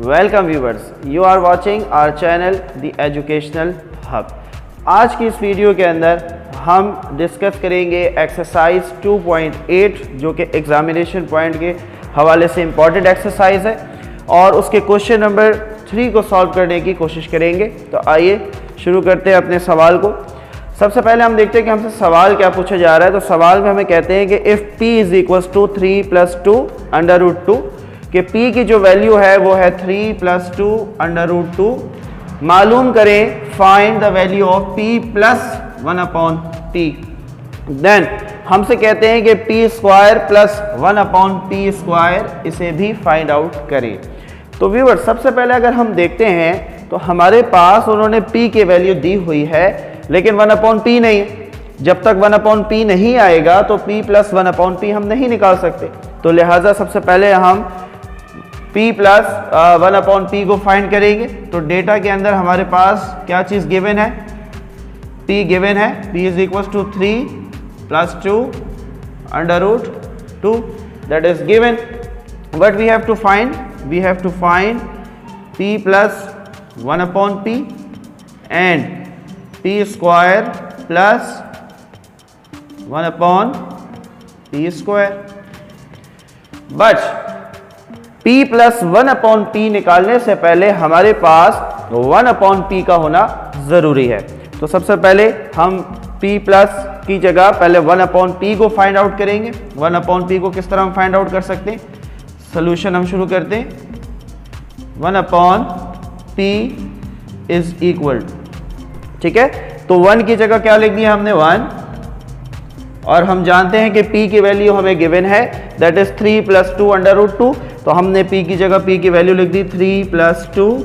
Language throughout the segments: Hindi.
Welcome viewers, you are watching our channel the educational hub. आज की इस वीडियो के अंदर हम डिस्कस करेंगे एक्सरसाइज 2.8 जो कि एग्जामिनेशन पॉइंट के हवाले से इम्पॉर्टेंट एक्सरसाइज है और उसके क्वेश्चन नंबर 3 को सॉल्व करने की कोशिश करेंगे। तो आइए शुरू करते हैं अपने सवाल को। सबसे पहले हम देखते हैं कि हमसे सवाल क्या पूछा जा रहा है। तो सवाल में हमें कहते हैं कि if p is equals to 3 + 2 √2 कि p की जो वैल्यू है वो है 3 + 2 √2। मालूम करें find the value of p + 1/p। Then हमसे कहते हैं कि p² + 1/p², इसे भी फाइंड आउट करें। तो व्यूअर सबसे पहले अगर हम देखते हैं तो हमारे पास उन्होंने p की वैल्यू दी हुई है लेकिन 1/p नहीं है। जब तक 1/p नहीं आएगा तो p + 1/p हम नहीं निकाल सकते। तो लिहाजा सबसे पहले हम p + 1/p को फाइंड करेंगे। तो डेटा के अंदर हमारे पास क्या चीज़ गिवन है? p गिवन है। p is equal to 3 + 2 √2 that is given. What we have to find? We have to find p + 1/p and p² + 1/p²। But p + 1/p निकालने से पहले हमारे पास 1/p का होना ज़रूरी है। तो सबसे पहले हम p प्लस की जगह पहले 1/p को फाइंड आउट करेंगे। 1/p को किस तरह हम फाइंड आउट कर सकते हैं? सोल्यूशन हम शुरू करते हैं। 1/p इज इक्वल, ठीक है। तो 1 की जगह क्या लिख दिया हमने? 1। और हम जानते हैं कि p की वैल्यू हमें गिवन है दैट इज 3 + 2 √2। तो हमने p की जगह p की वैल्यू लिख दी 3 + 2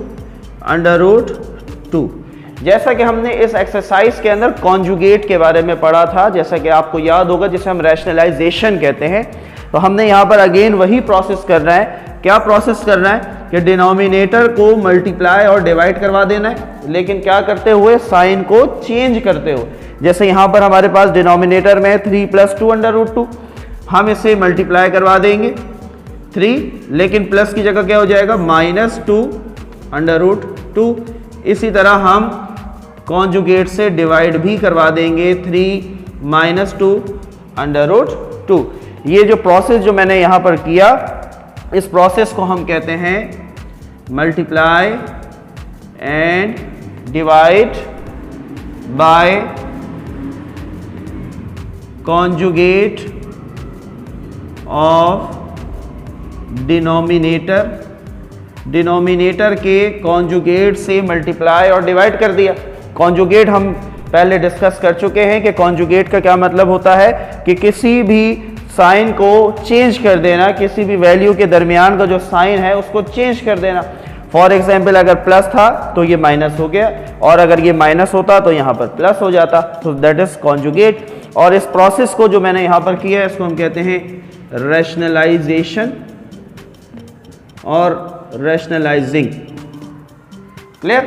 √2। जैसा कि हमने इस एक्सरसाइज के अंदर कॉन्जुगेट के बारे में पढ़ा था, जैसा कि आपको याद होगा, जिसे हम रैशनलाइजेशन कहते हैं। तो हमने यहाँ पर अगेन वही प्रोसेस करना है। क्या प्रोसेस करना है कि डिनोमिनेटर को मल्टीप्लाई और डिवाइड करवा देना है, लेकिन क्या करते हुए? साइन को चेंज करते हुए। जैसे यहाँ पर हमारे पास डिनोमिनेटर में 3 + 2 √2, हम इसे मल्टीप्लाई करवा देंगे 3, लेकिन प्लस की जगह क्या हो जाएगा? -2 √2। इसी तरह हम कॉन्जुगेट से डिवाइड भी करवा देंगे 3 - 2 √2। ये जो प्रोसेस जो मैंने यहाँ पर किया, इस प्रोसेस को हम कहते हैं multiply and divide by conjugate of denominator. Denominator के कॉन्जुगेट से मल्टीप्लाई और डिवाइड कर दिया। कॉन्जुगेट हम पहले डिस्कस कर चुके हैं कि कॉन्जुगेट का क्या मतलब होता है कि किसी भी साइन को चेंज कर देना, किसी भी वैल्यू के दरमियान का जो साइन है उसको चेंज कर देना। फॉर एग्जाम्पल अगर प्लस था तो ये माइनस हो गया, और अगर ये माइनस होता तो यहाँ पर प्लस हो जाता। तो दैट इज कॉन्जुगेट। और इस प्रोसेस को जो मैंने यहाँ पर किया है इसको हम कहते हैं रैशनलाइजेशन और रैशनलाइजिंग। क्लियर?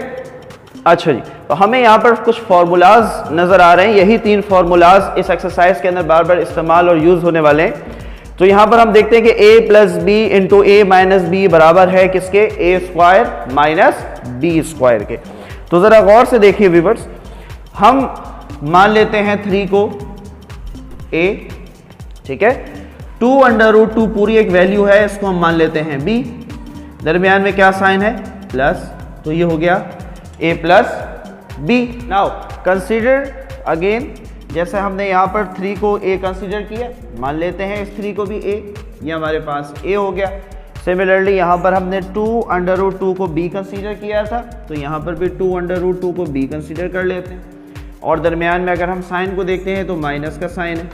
अच्छा जी, तो हमें यहाँ पर कुछ फार्मूलाज नज़र आ रहे हैं। यही 3 फार्मूलाज इस एक्सरसाइज के अंदर बार बार इस्तेमाल और यूज़ होने वाले हैं। तो यहाँ पर हम देखते हैं कि a + b × a - b बराबर है किसके? a² - b² के। तो ज़रा गौर से देखिए व्यूअर्स, हम मान लेते हैं 3 को a, ठीक है। 2 √2 पूरी एक वैल्यू है, इसको हम मान लेते हैं b। दरमियान में क्या साइन है? प्लस। तो ये हो गया a + b। Now consider again, जैसे हमने यहाँ पर 3 को a कंसीडर किया, मान लेते हैं इस 3 को भी a। ये हमारे पास a हो गया। सिमिलरली यहाँ पर हमने 2 √2 को b कंसीडर किया था, तो यहाँ पर भी 2 √2 को b कंसीडर कर लेते हैं। और दरमियान में अगर हम साइन को देखते हैं तो माइनस का साइन है,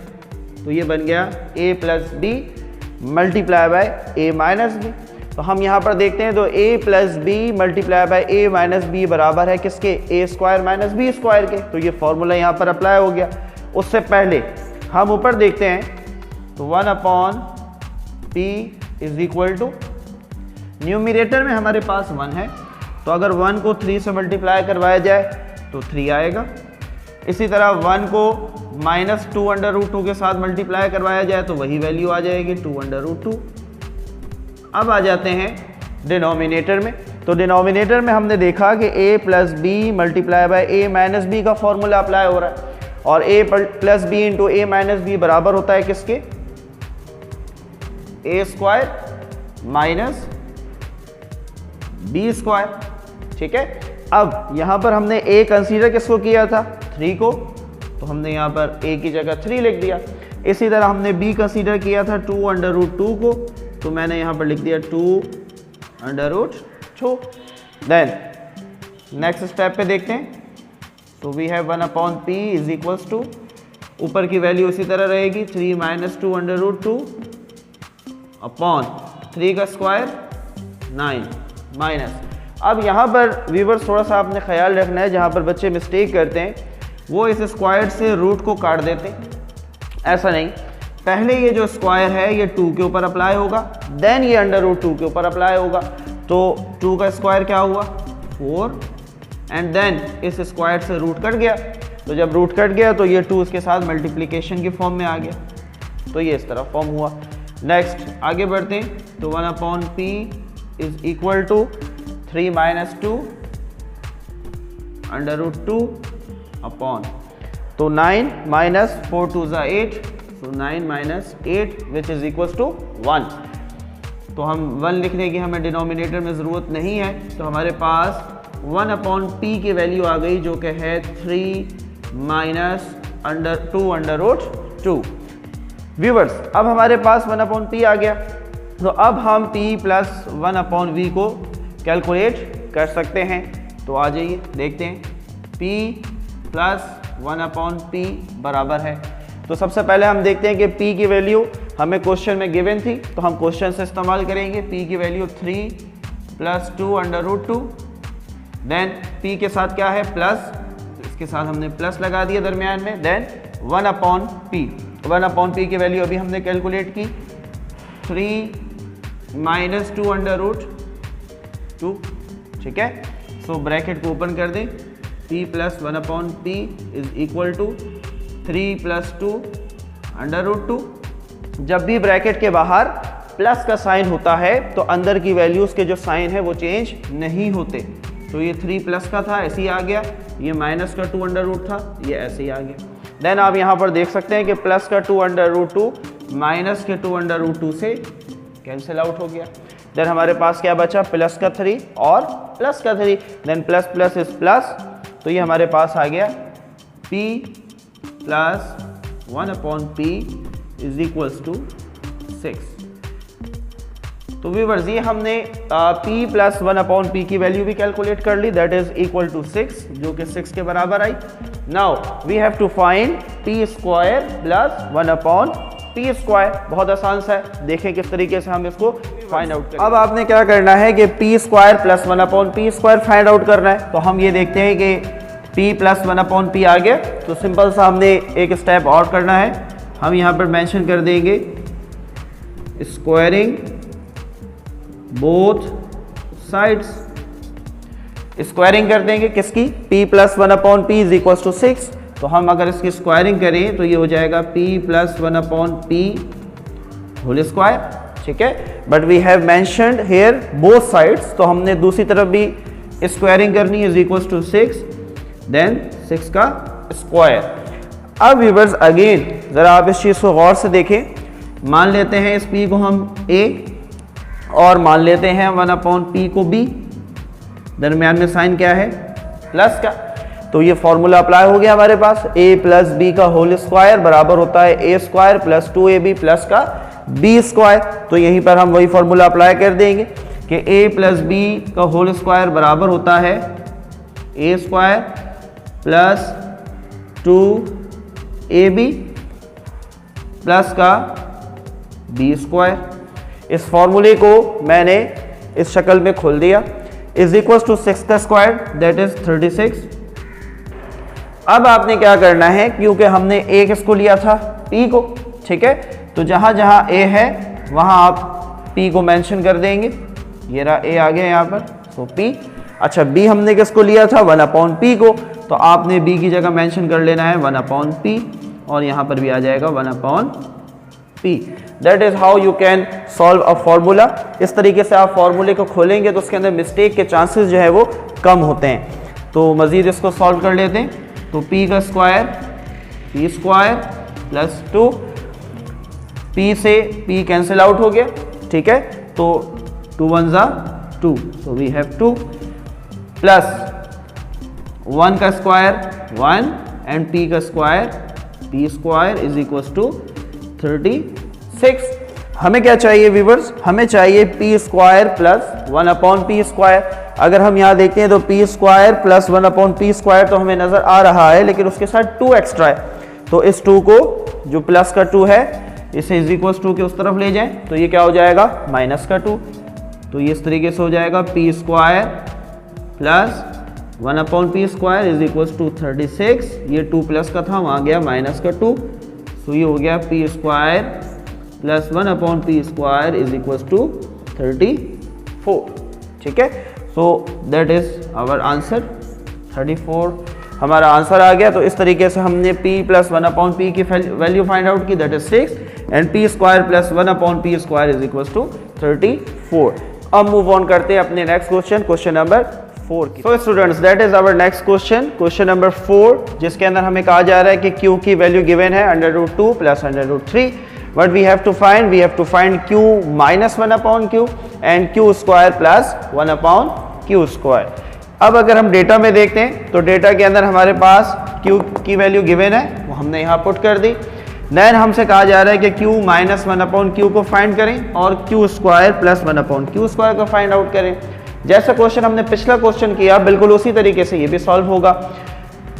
तो ये बन गया a + b multiply by a - b। तो हम यहाँ पर देखते हैं तो a + b multiply by a - b बराबर है किसके? a² - b² के। तो ये फॉर्मूला यहाँ पर अप्लाई हो गया। उससे पहले हम ऊपर देखते हैं तो 1/p is equal to, numerator में हमारे पास 1 है, तो अगर 1 को 3 से मल्टीप्लाई करवाया जाए तो 3 आएगा। इसी तरह 1 को -2 √2 के साथ मल्टीप्लाई करवाया जाए तो वही वैल्यू आ जाएगी 2 √2। अब आ जाते हैं डिनोमिनेटर में, तो डिनोमिनेटर में हमने देखा कि a plus B multiply by a minus B का फॉर्मूला अप्लाई हो रहा है और a plus B into a minus B बराबर होता है किसके, a square minus B square. ठीक है, अब यहां पर हमने a कंसीडर किसको किया था, 3 को, तो हमने यहां पर a की जगह 3 लिख दिया। इसी तरह हमने b कंसीडर किया था 2 अंडर रूट 2 को, तो मैंने यहां पर लिख दिया 2 under root 2। Then next step पे देखते हैं, तो we have 1 upon p is equals to, ऊपर की वैल्यू इसी तरह रहेगी 3 माइनस 2 अंडर रूट 2 अपॉन 3 का स्क्वायर 9 माइनस। अब यहाँ पर व्यूअर्स थोड़ा सा आपने ख्याल रखना है, जहाँ पर बच्चे मिस्टेक करते हैं वो इस स्क्वायर से रूट को काट देते हैं। ऐसा नहीं, पहले ये जो स्क्वायर है ये 2 के ऊपर अप्लाई होगा, देन ये अंडर रूट 2 के ऊपर अप्लाई होगा। तो 2 का स्क्वायर क्या हुआ 4 एंड देन इस स्क्वायर से रूट कट गया, तो जब रूट कट गया तो ये 2 इसके साथ मल्टीप्लिकेशन की फॉर्म में आ गया, तो ये इस तरह फॉर्म हुआ। नेक्स्ट आगे बढ़ते हैं, तो 1 upon p is equal to 3 minus 2 under root 2 upon, तो 9 माइनस 4 2 ज़ा 8, तो 9 minus 8 which is equal to 1। तो हम 1 लिखने की हमें डिनोमिनेटर में ज़रूरत नहीं है, तो हमारे पास 1 अपॉन p की वैल्यू आ गई जो कि है 3 माइनस 2 अंडर रूट 2। व्यूवर्स अब हमारे पास 1 अपॉन p आ गया, तो अब हम p प्लस 1 अपॉन v को कैलकुलेट कर सकते हैं। तो आ जाइए देखते हैं, p प्लस 1 अपॉन p बराबर है। तो सबसे पहले हम देखते हैं कि p की वैल्यू हमें क्वेश्चन में गिवन थी, तो हम क्वेश्चन से इस्तेमाल करेंगे। p की value 3 plus 2 under root 2, then p के साथ क्या है प्लस, इसके साथ हमने प्लस लगा दिया दरमियान में, then 1 upon p। 1 upon p की वैल्यू अभी हमने कैलकुलेट की 3 माइनस 2 अंडर रूट 2। ठीक है, सो ब्रैकेट को ओपन कर दें, p plus 1 upon p is equal to 3 plus 2 under root 2। जब भी ब्रैकेट के बाहर प्लस का साइन होता है तो अंदर की वैल्यूज़ के जो साइन है वो चेंज नहीं होते। तो ये 3 प्लस का था ऐसे ही आ गया, ये माइनस का 2 अंडर रूट था ये ऐसे ही आ गया। देन आप यहाँ पर देख सकते हैं कि प्लस का 2 अंडर रूट 2 माइनस के 2 अंडर रूट 2 से कैंसिल आउट हो गया। देन हमारे पास क्या बचा, प्लस का 3 और प्लस का 3, then plus plus is plus, तो ये हमारे पास आ गया p plus 1 upon p is equals to 6। तो व्यूअर्स ये हमने p प्लस 1 अपॉन p की वैल्यू भी कैलकुलेट कर ली, दैट इज इक्वल टू 6, जो कि 6 के बराबर आई। Now we have to find p square plus 1 upon p square. बहुत आसान सा है, देखें किस तरीके से हम इसको फाइंड आउट करें। अब आपने क्या करना है कि p square plus 1 upon p square find out करना है। तो हम ये देखते हैं कि p प्लस 1 अपॉन p आ गया, तो सिंपल सा हमने एक स्टेप और करना है। हम यहाँ पर मेंशन कर देंगे स्क्वायरिंग बोथ साइड्स, स्क्वायरिंग कर देंगे किसकी, p plus 1 upon p is equal to 6। तो हम अगर इसकी स्क्वायरिंग करें तो ये हो जाएगा p plus 1 upon p whole square. ठीक है, but we have mentioned here both sides, तो हमने दूसरी तरफ भी स्क्वायरिंग करनी इज इक्वल टू 6, देन 6 का स्क्वायर। अब व्यूअर्स अगेन ज़रा आप इस चीज़ को गौर से देखें, मान लेते हैं इस p को हम a और मान लेते हैं 1 अपॉन p को b, दरमियान में साइन क्या है प्लस का, तो ये फॉर्मूला अप्लाई हो गया हमारे पास, a प्लस बी का होल स्क्वायर बराबर होता है a square plus 2ab plus का b स्क्वायर। तो यहीं पर हम वही फॉर्मूला अप्लाई कर देंगे कि a प्लस b का होल स्क्वायर बराबर होता है a square plus 2ab plus का b स्क्वायर। इस फॉर्मूले को मैंने इस शक्ल में खोल दिया, इज इक्वल टू 6 का स्क्वायर दैट इज 36। अब आपने क्या करना है, क्योंकि हमने a किसको लिया था p को, ठीक है, तो जहां जहां a है वहां आप p को मेंशन कर देंगे। ये रहा a आ गया यहाँ पर, तो p। अच्छा b हमने किसको लिया था 1 अपॉन p को, तो आपने b की जगह मेंशन कर लेना है 1 अपॉन p, और यहाँ पर भी आ जाएगा 1 upon p। That is how you can solve a formula. इस तरीके से आप फॉर्मूले को खोलेंगे तो उसके अंदर मिस्टेक के चांसेस जो है वो कम होते हैं। तो मज़ीद इसको सॉल्व कर लेते हैं। तो p का square p square plus 2, p से p कैंसिल आउट हो गया, ठीक है, तो 2 1 2, सो वी हैव 2 प्लस 1 का स्क्वायर 1 एंड p का square p square is equal to 36। हमें क्या चाहिए व्यूवर्स, हमें चाहिए p square plus 1 upon p square. अगर हम यहाँ देखते हैं तो p square plus 1 upon p square तो हमें नज़र आ रहा है, लेकिन उसके साथ 2 एक्स्ट्रा है, तो इस 2 को जो प्लस का 2 है इसे इज इक्वल टू के उस तरफ ले जाएं तो ये क्या हो जाएगा माइनस का 2, तो ये इस तरीके से हो जाएगा p square plus 1 upon p square is equal to 36। ये 2 प्लस का था, वहाँ गया माइनस का 2, तो ये हो गया p square plus 1 upon p square is equal to 34, ठीक है। So that is our answer, 34 हमारा आंसर आ गया। तो इस तरीके से हमने p प्लस 1 अपॉन p की वैल्यू फाइंड आउट की, that is 6 and p square plus 1 upon p square is equal to 34। अब मूव ऑन करते हैं अपने नेक्स्ट क्वेश्चन, क्वेश्चन नंबर 4 की। So students that is our next question, question number 4, जिसके अंदर हमें कहा जा रहा है कि q की वैल्यू गिवन है √2 plus √3। What we have to find? We have to find q minus 1 upon q and q square plus 1 upon q square। अब अगर हम डेटा में देखते हैं तो डेटा के अंदर हमारे पास q की वैल्यू गिवन है, वो हमने यहाँ पुट कर दी। देन हमसे कहा जा रहा है कि q माइनस 1 अपॉन q को फाइंड करें और q square plus 1 upon q square को फाइंड आउट करें। जैसा क्वेश्चन हमने पिछला क्वेश्चन किया बिल्कुल उसी तरीके से ये भी सॉल्व होगा।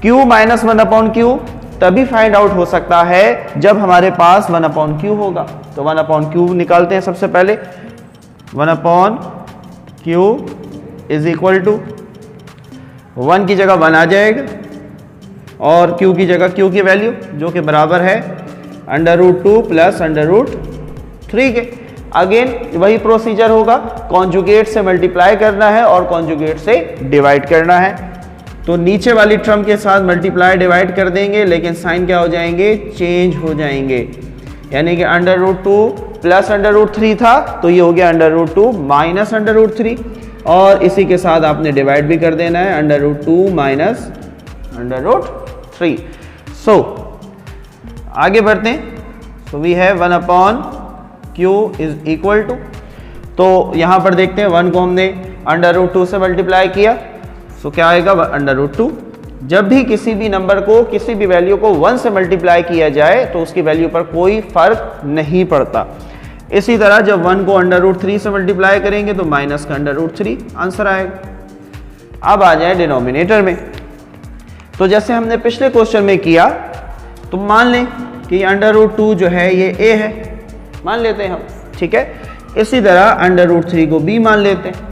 q माइनस 1 अपॉन q तभी फाइंड आउट हो सकता है जब हमारे पास 1 अपॉन q होगा। तो 1 अपॉन q निकालते हैं सबसे पहले। 1 upon q is equal to 1 की जगह 1 आ जाएगा और q की जगह q की वैल्यू जो कि बराबर है √2 प्लस √3 के। अगेन वही प्रोसीजर होगा, कॉन्जुगेट से मल्टीप्लाई करना है और कॉन्जुगेट से डिवाइड करना है। तो नीचे वाली टर्म के साथ मल्टीप्लाई डिवाइड कर देंगे, लेकिन साइन क्या हो जाएंगे, चेंज हो जाएंगे। यानी कि √2 प्लस √3 था तो ये हो गया √2 माइनस √3 और इसी के साथ आपने डिवाइड भी कर देना है √2 माइनस √3। सो आगे बढ़ते हैं। So we have 1 upon q is equal to, तो यहाँ पर देखते हैं 1 को हमने √2 से मल्टीप्लाई किया, सो क्या आएगा √2। जब भी किसी भी नंबर को किसी भी वैल्यू को 1 से मल्टीप्लाई किया जाए तो उसकी वैल्यू पर कोई फर्क नहीं पड़ता। इसी तरह जब 1 को √3 से मल्टीप्लाई करेंगे तो माइनस का √3 आंसर आएगा। अब आ जाए डिनोमिनेटर में, तो जैसे हमने पिछले क्वेश्चन में किया तो मान लें कि √2 जो है ये a है, मान लेते हैं हम, ठीक है। इसी तरह √3 को b मान लेते हैं।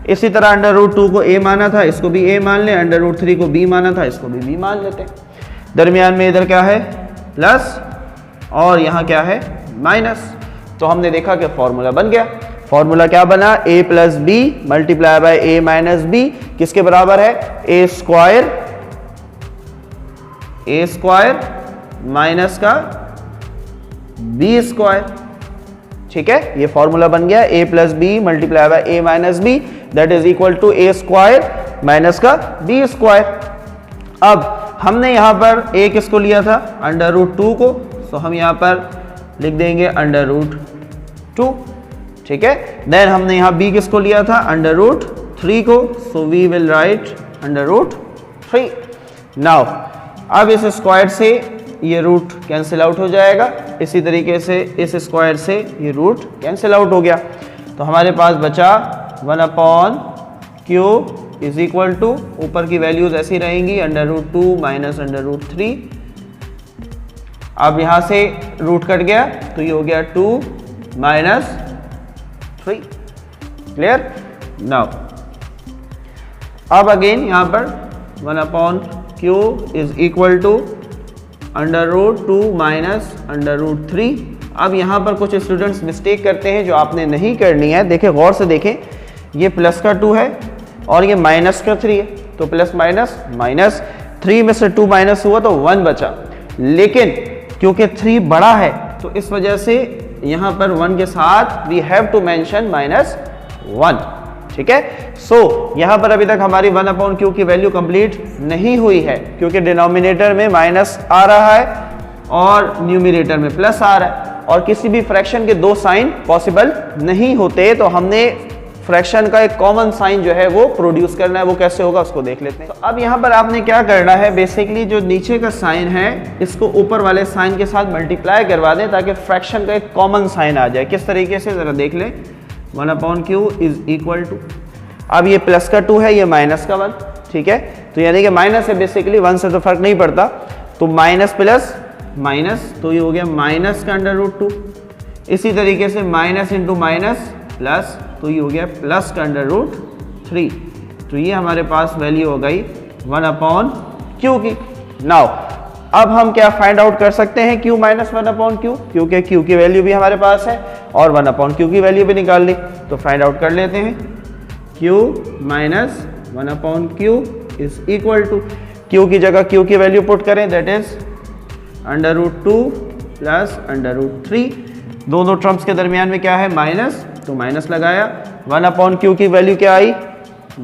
इसी तरह √2 को a माना था, इसको भी a मान लें, √3 को b माना था, इसको भी b मान लेते हैं। दरमियान में इधर क्या है प्लस और यहाँ क्या है माइनस। तो हमने देखा कि फॉर्मूला बन गया। फॉर्मूला क्या बना, a plus B multiply by a minus B किसके बराबर है, a स्क्वायर माइनस का b स्क्वायर, ठीक है। ये फॉर्मूला बन गया a plus B multiply by a minus B that is equal to a square minus का b स्क्वायर। अब हमने यहाँ पर a किसको लिया था, √2 को, तो हम यहाँ पर लिख देंगे √2, ठीक है। देन हमने यहाँ b किसको लिया था, √3 को, so we will write √3। Now अब इस स्क्वायर से ये रूट कैंसिल आउट हो जाएगा, इसी तरीके से इस स्क्वायर से ये रूट कैंसिल आउट हो गया। तो हमारे पास बचा 1 upon q is equal to, ऊपर की वैल्यूज ऐसी रहेंगी √2 माइनस √3। अब यहाँ से रूट कट गया तो ये हो गया 2 माइनस 3। क्लियर। नाउ अब अगेन यहाँ पर 1 upon q is equal to √2 minus √3। अब यहाँ पर कुछ स्टूडेंट्स मिस्टेक करते हैं जो आपने नहीं करनी है। देखें, गौर से देखें, ये प्लस का 2 है और ये माइनस का 3 है, तो प्लस माइनस माइनस 3 में से 2 माइनस हुआ तो 1 बचा, लेकिन क्योंकि 3 बड़ा है तो इस वजह से यहां पर 1 के साथ वी हैव टू मेंशन -1, ठीक है। सो यहां पर अभी तक हमारी 1/q की वैल्यू कंप्लीट नहीं हुई है, क्योंकि डिनोमिनेटर में माइनस आ रहा है और न्यूमिनेटर में प्लस आ रहा है, और किसी भी फ्रैक्शन के दो साइन पॉसिबल नहीं होते। तो हमने फ्रैक्शन का एक कॉमन साइन जो है वो प्रोड्यूस करना है। वो कैसे होगा उसको देख लेते हैं। तो अब यहाँ पर आपने क्या करना है, बेसिकली जो नीचे का साइन है इसको ऊपर वाले साइन के साथ मल्टीप्लाई करवा दें, ताकि फ्रैक्शन का एक कॉमन साइन आ जाए। किस तरीके से, जरा देख लें। 1/q इज इक्वल टू, अब ये प्लस का 2 है, ये माइनस का 1, ठीक है। तो यानी कि माइनस है, बेसिकली 1 से तो फर्क नहीं पड़ता। तो माइनस प्लस माइनस, तो ये हो गया माइनस का √2। इसी तरीके से माइनस इंटू माइनस प्लस, तो ये हो गया प्लस का √3। तो ये हमारे पास वैल्यू हो गई 1/q की। नाउ अब हम क्या फाइंड आउट कर सकते हैं, q माइनस 1/q, क्योंकि q की वैल्यू भी हमारे पास है और 1/q की वैल्यू भी निकाल ली। तो फाइंड आउट कर लेते हैं। q minus 1/q is equal to, q की जगह q की वैल्यू पुट करें, दैट इज √2 प्लस √3। दोनों टर्म्स के दरमियान में क्या है, माइनस, तो माइनस लगाया। 1/q की वैल्यू क्या आई,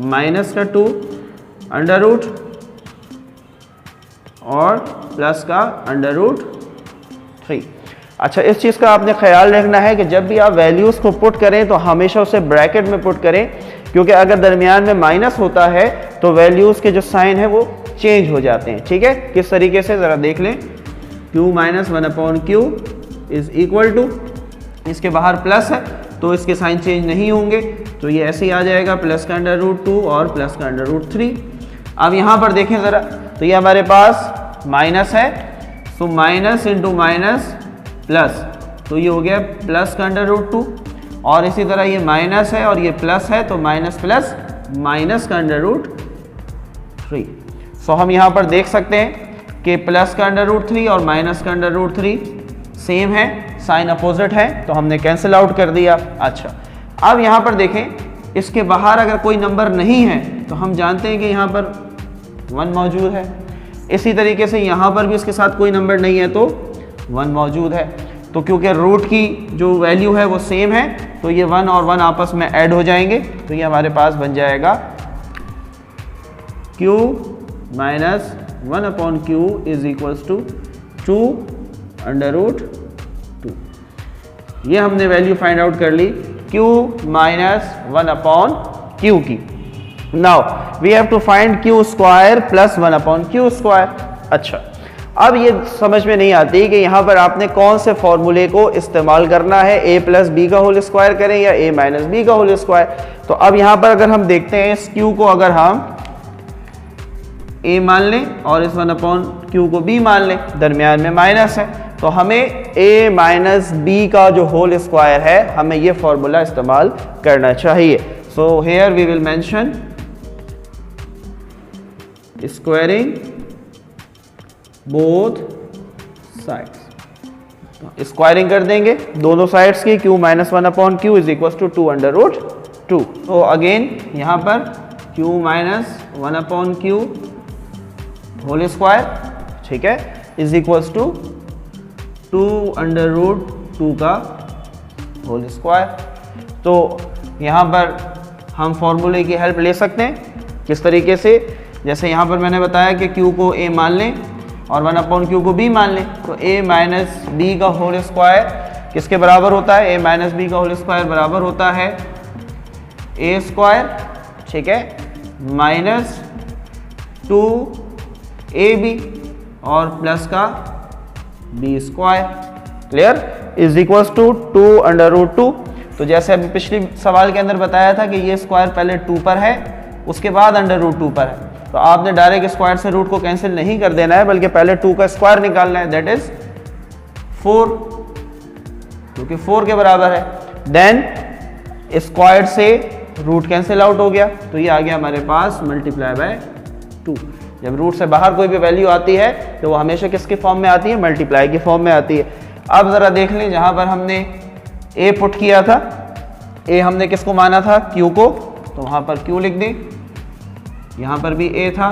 माइनस का 2 √ और प्लस का √3। अच्छा, इस चीज़ का आपने ख्याल रखना है कि जब भी आप वैल्यूज़ को पुट करें तो हमेशा उसे ब्रैकेट में पुट करें, क्योंकि अगर दरमियान में माइनस होता है तो वैल्यूज़ के जो साइन है वो चेंज हो जाते हैं, ठीक है। किस तरीके से, ज़रा देख लें। q minus 1/q is equal to, इसके बाहर प्लस है तो इसके साइन चेंज नहीं होंगे, तो ये ऐसे ही आ जाएगा, प्लस का √2 और प्लस का √3। अब यहाँ पर देखें ज़रा, तो ये हमारे पास माइनस है, तो माइनस इंटू माइनस प्लस, तो ये हो गया प्लस का √2, और इसी तरह ये माइनस है और ये प्लस है, तो माइनस प्लस माइनस का √3। सो हम यहाँ पर देख सकते हैं कि प्लस का √3 और माइनस का √3 सेम है, साइन अपोजिट है, तो हमने कैंसिल आउट कर दिया। अच्छा, अब यहाँ पर देखें, इसके बाहर अगर कोई नंबर नहीं है तो हम जानते हैं कि यहाँ पर 1 मौजूद है। इसी तरीके से यहाँ पर भी इसके साथ कोई नंबर नहीं है तो 1 मौजूद है। तो क्योंकि रूट की जो वैल्यू है वो सेम है, तो ये 1 और 1 आपस में ऐड हो जाएंगे, तो ये हमारे पास बन जाएगा q minus 1/q is equals to 2 √2। ये हमने वैल्यू फाइंड आउट कर ली q माइनस 1/q की। Now we have to find q square plus 1/q square. अच्छा, अब ये समझ में नहीं आती कि यहाँ पर आपने कौन से फॉर्मूले को इस्तेमाल करना है, a प्लस बी का होल स्क्वायर करें या a माइनस बी का होल स्क्वायर। तो अब यहाँ पर अगर हम देखते हैं, इस q को अगर हम a मान लें और इस 1/q को b मान लें, दरमियान में माइनस है, तो हमें a माइनस बी का जो होल स्क्वायर है, हमें ये फॉर्मूला इस्तेमाल करना चाहिए। So here we will mention squaring both sides. Squaring कर देंगे दोनों साइड्स की, q minus 1/q is equal to 2 √2। तो अगेन यहाँ पर q minus 1/q whole square, ठीक है, इज इक्वल्स टू 2 √2 का होल स्क्वायर। तो यहाँ पर हम फॉर्मूले की हेल्प ले सकते हैं। किस तरीके से, जैसे यहाँ पर मैंने बताया कि q को a मान लें और 1/q को b मान लें, तो a माइनस बी का होल स्क्वायर किसके बराबर होता है, a माइनस बी का होल स्क्वायर बराबर होता है a स्क्वायर, ठीक है, माइनस 2ab और प्लस का b square. Clear, is equals to 2 √2। तो जैसे अभी पिछले सवाल के अंदर बताया था कि ये स्क्वायर पहले 2 पर है, उसके बाद √2 पर है, तो आपने डायरेक्ट स्क्वायर से रूट को कैंसिल नहीं कर देना है, बल्कि पहले 2 का स्क्वायर निकालना है, दैट इज 4, क्योंकि 4 के बराबर है। देन स्क्वायर से रूट कैंसिल आउट हो गया, तो ये आ गया हमारे पास मल्टीप्लाई बाय 2। जब रूट से बाहर कोई भी वैल्यू आती है तो वो हमेशा किसके फॉर्म में आती है, मल्टीप्लाई की फॉर्म में आती है। अब ज़रा देख लें, जहाँ पर हमने a पुट किया था, a हमने किसको माना था, q को, तो वहाँ पर q लिख दें। यहाँ पर भी a था,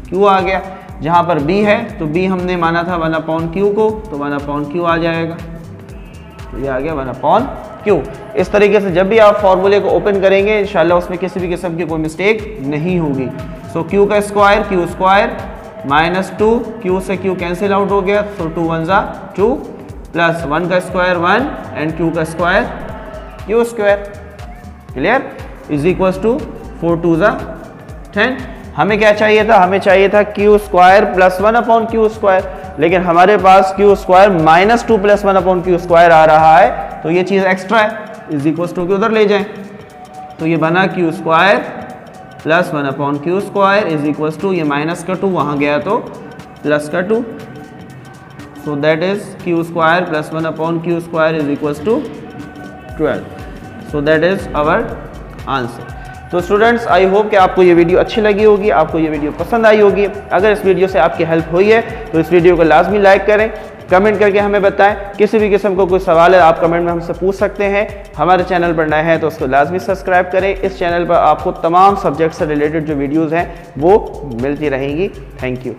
q आ गया। जहाँ पर b है तो b हमने माना था 1/q को, तो 1/q आ जाएगा। तो ये आ गया 1/q। इस तरीके से जब भी आप फॉर्मूले को ओपन करेंगे इंशाल्लाह उसमें किसी भी किस्म की कोई मिस्टेक नहीं होगी। सो q का square q square minus 2, q से q कैंसिल आउट हो गया, तो 2 1 जा 2 प्लस 1 का स्क्वायर 1 एंड q का square q square, clear, is equals to 4 2 जा 10। हमें क्या चाहिए था, हमें चाहिए था q square plus 1/q square, लेकिन हमारे पास q square minus 2 plus 1/q square आ रहा है, तो ये चीज़ एक्स्ट्रा है, इज इक्वल्स टू के उधर ले जाएं, तो ये बना q square plus 1/q square is equals to ये माइनस का 2 वहाँ गया तो प्लस का 2, so that is q square plus 1/q square is equals to 12। So that is our answer. तो स्टूडेंट्स आई होप कि आपको ये वीडियो अच्छी लगी होगी, आपको ये वीडियो पसंद आई होगी। अगर इस वीडियो से आपकी हेल्प हुई है तो इस वीडियो को लाजमी लाइक करें, कमेंट करके हमें बताएं। किसी भी किस्म को कोई सवाल है आप कमेंट में हमसे पूछ सकते हैं। हमारे चैनल पर नए हैं तो उसको लाजमी सब्सक्राइब करें। इस चैनल पर आपको तमाम सब्जेक्ट से रिलेटेड जो वीडियोज़ हैं वो मिलती रहेंगी। Thank you.